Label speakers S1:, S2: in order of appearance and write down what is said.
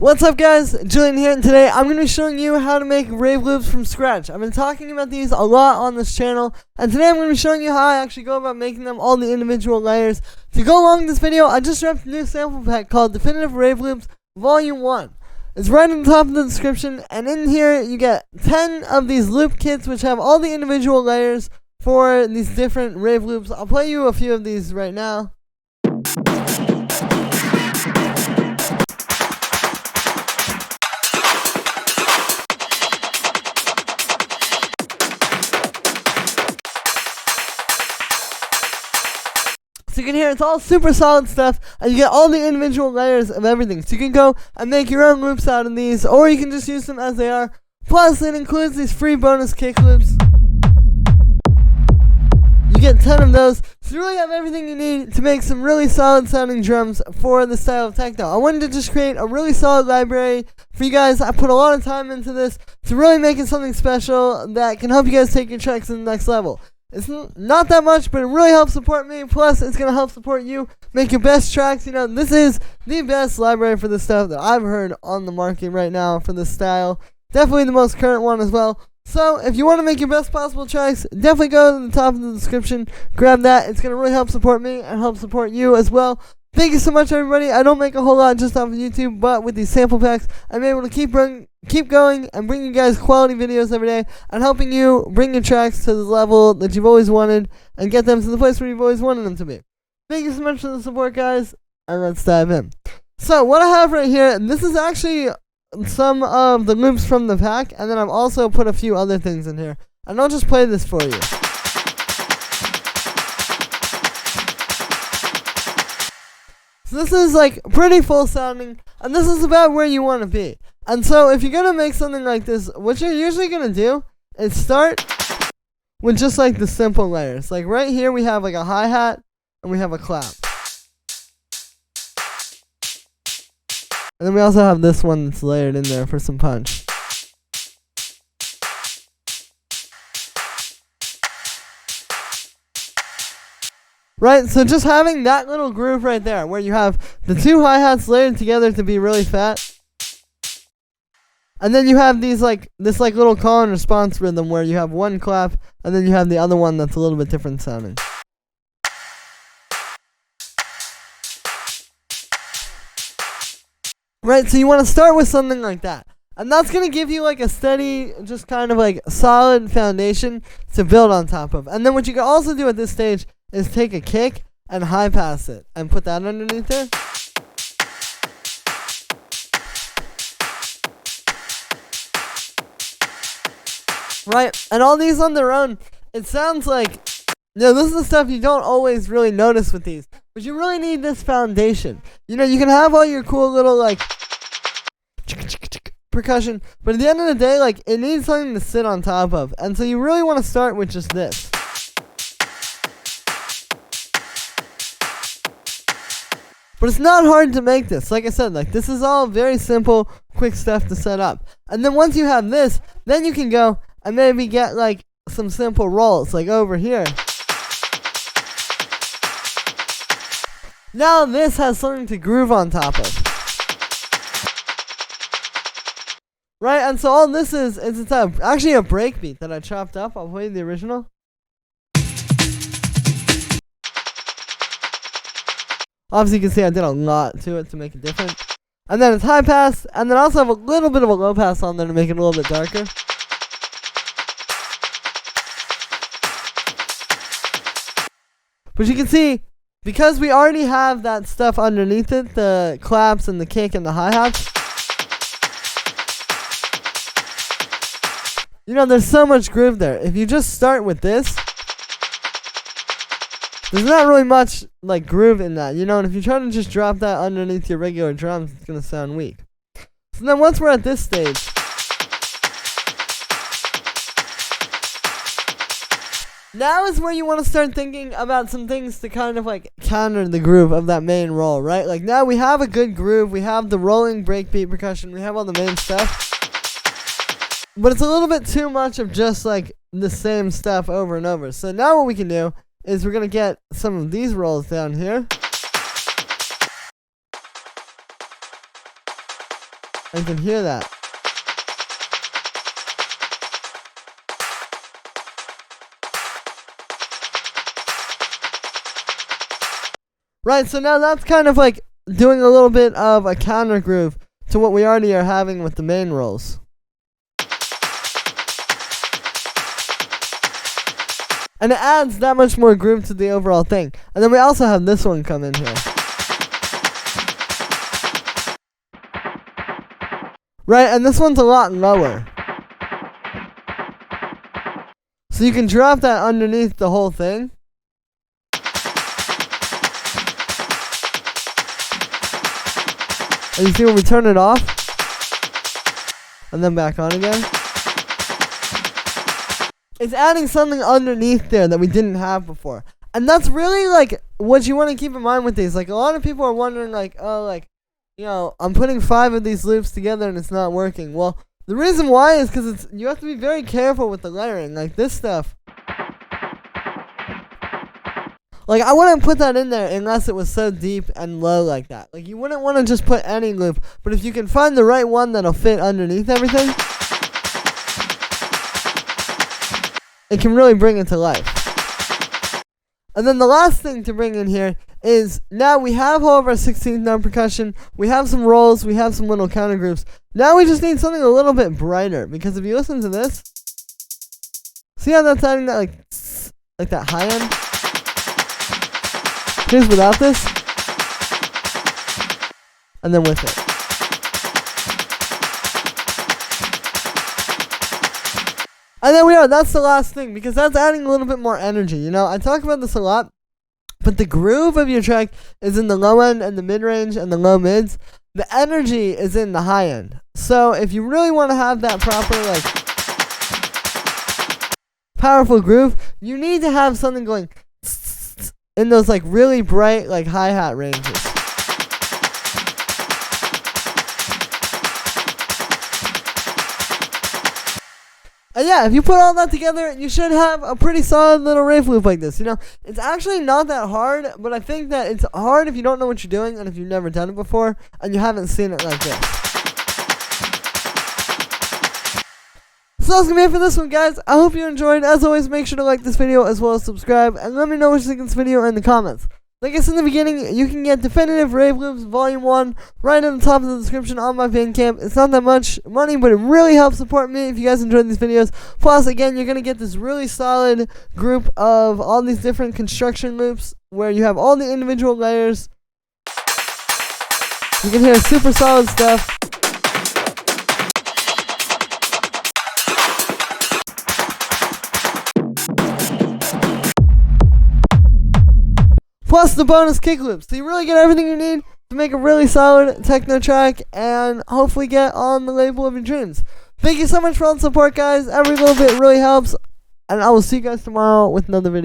S1: What's up guys, Julian here, and today I'm going to be showing you how to make rave loops from scratch. I've been talking about these a lot on this channel, and today I'm going to be showing you how I actually go about making them, all the individual layers. To go along with this video, I just dropped a new sample pack called Definitive Rave Loops Volume 1. It's right on the top of the description, and in here you get 10 of these loop kits which have all the individual layers for these different rave loops. I'll play you a few of these right now. So you can hear it's all super solid stuff, and you get all the individual layers of everything. So you can go and make your own loops out of these, or you can just use them as they are. Plus, it includes these free bonus kick loops. You get 10 of those, so you really have everything you need to make some really solid sounding drums for the style of techno. I wanted to just create a really solid library for you guys. I put a lot of time into this to really make it something special that can help you guys take your tracks to the next level. It's not that much, but it really helps support me. Plus, it's going to help support you make your best tracks. You know, this is the best library for this stuff that I've heard on the market right now for this style. Definitely the most current one as well. So, if you want to make your best possible tracks, definitely go to the top of the description. Grab that. It's going to really help support me and help support you as well. Thank you so much, everybody. I don't make a whole lot just off of YouTube, but with these sample packs, I'm able to keep going and bring you guys quality videos every day and helping you bring your tracks to the level that you've always wanted and get them to the place where you've always wanted them to be. Thank you so much for the support, guys, and let's dive in. So, what I have right here, this is actually some of the loops from the pack, and then I've also put a few other things in here, and I'll just play this for you. So this is like pretty full sounding, and this is about where you want to be. And so if you're going to make something like this, what you're usually going to do is start with just like the simple layers. Like right here we have like a hi-hat and we have a clap. And then we also have this one that's layered in there for some punch. Right, so just having that little groove right there, where you have the two hi-hats layered together to be really fat, and then you have these this little call and response rhythm where you have one clap, and then you have the other one that's a little bit different sounding. Right, so you want to start with something like that. And that's going to give you like a steady, just kind of like solid foundation to build on top of. And then what you can also do at this stage is take a kick and high pass it and put that underneath there. Right, and all these on their own, it sounds like, you know, this is the stuff you don't always really notice with these, but you really need this foundation. You know, you can have all your cool little like percussion, but at the end of the day, like, it needs something to sit on top of, and so you really want to start with just this. But it's not hard to make this. Like I said, like, this is all very simple, quick stuff to set up. And then once you have this, then you can go and maybe get like some simple rolls, like over here. Now this has something to groove on top of. Right, and so all this is it's actually a breakbeat that I chopped up. I'll play the original. Obviously, you can see I did a lot to it to make it different. And then it's high pass, and then I also have a little bit of a low pass on there to make it a little bit darker. But you can see, because we already have that stuff underneath it, the claps and the kick and the hi-hats, you know, there's so much groove there. If you just start with this, there's not really much like groove in that, you know, and if you try to just drop that underneath your regular drums, it's going to sound weak. So then once we're at this stage, now is where you want to start thinking about some things to kind of like counter the groove of that main roll, right? Like now we have a good groove, we have the rolling breakbeat percussion, we have all the main stuff. But it's a little bit too much of just like the same stuff over and over. So now what we can do is we're going to get some of these rolls down here. And you can hear that. Right, so now that's kind of like doing a little bit of a counter groove to what we already are having with the main rolls. And it adds that much more groove to the overall thing. And then we also have this one come in here. Right, and this one's a lot lower. So you can drop that underneath the whole thing. And you see when we turn it off, and then back on again, it's adding something underneath there that we didn't have before. And that's really like what you want to keep in mind with these. Like a lot of people are wondering like, oh, like, you know, I'm putting 5 of these loops together and it's not working. Well, the reason why is because you have to be very careful with the layering. Like this stuff. Like, I wouldn't put that in there unless it was so deep and low like that. Like, you wouldn't want to just put any loop. But if you can find the right one that'll fit underneath everything, it can really bring it to life. And then the last thing to bring in here is now we have all of our 16th note percussion. We have some rolls. We have some little counter grooves. Now we just need something a little bit brighter. Because if you listen to this, see how that's adding that like that high end? Here's without this, and then with it. And there we are, that's the last thing, because that's adding a little bit more energy, you know? I talk about this a lot, but the groove of your track is in the low end and the mid-range and the low mids. The energy is in the high end. So if you really want to have that proper, like, powerful groove, you need to have something going in those like really bright like hi-hat ranges. And yeah, if you put all that together, you should have a pretty solid little rave loop like this. You know, it's actually not that hard, but I think that it's hard if you don't know what you're doing and if you've never done it before and you haven't seen it like this. So that's going to be it for this one, guys. I hope you enjoyed. As always, make sure to like this video as well as subscribe. And let me know what you think of this video in the comments. Like I said in the beginning, you can get Definitive Rave Loops Volume 1 right in the top of the description on my Bandcamp. It's not that much money, but it really helps support me if you guys enjoyed these videos. Plus, again, you're going to get this really solid group of all these different construction loops where you have all the individual layers. You can hear super solid stuff. Plus the bonus kick loops. So you really get everything you need to make a really solid techno track and hopefully get on the label of your dreams. Thank you so much for all the support, guys. Every little bit really helps. And I will see you guys tomorrow with another video.